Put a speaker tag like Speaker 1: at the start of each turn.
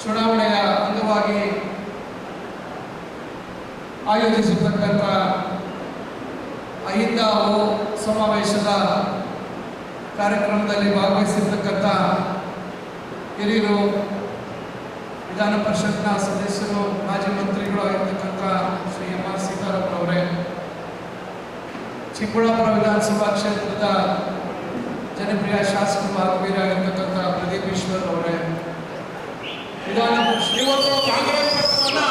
Speaker 1: ಚುನಾವಣೆಯ ಅಂಗವಾಗಿ ಆಯೋಜಿಸಿರ್ತಕ್ಕಂಥ ಅಹಿಂದಾವು ಸಮಾವೇಶದ ಕಾರ್ಯಕ್ರಮದಲ್ಲಿ ಭಾಗವಹಿಸಿರ್ತಕ್ಕಂಥ ಹಿರಿಯರು, ವಿಧಾನ ಪರಿಷತ್ನ ಸದಸ್ಯರು, ಮಾಜಿ ಮಂತ್ರಿಗಳು ಆಗಿರ್ತಕ್ಕಂಥ ಶ್ರೀ ಎಂ ಆರ್ ಸೀತಾರಾಮ್ ಅವರೇ, ಚಿಕ್ಕಬಳ್ಳಾಪುರ ವಿಧಾನಸಭಾ ಕ್ಷೇತ್ರದ ಜನಪ್ರಿಯ ಶಾಸಕರು ಆಗಿರ್ತಕ್ಕಂಥ ಪ್ರದೀಪ್ ಈಶ್ವರ್ ಅವರೇ, ವಿಧಾನ
Speaker 2: ಇವತ್ತು ಕಾಂಗ್ರೆಸ್ ಪಕ್ಷವನ್ನ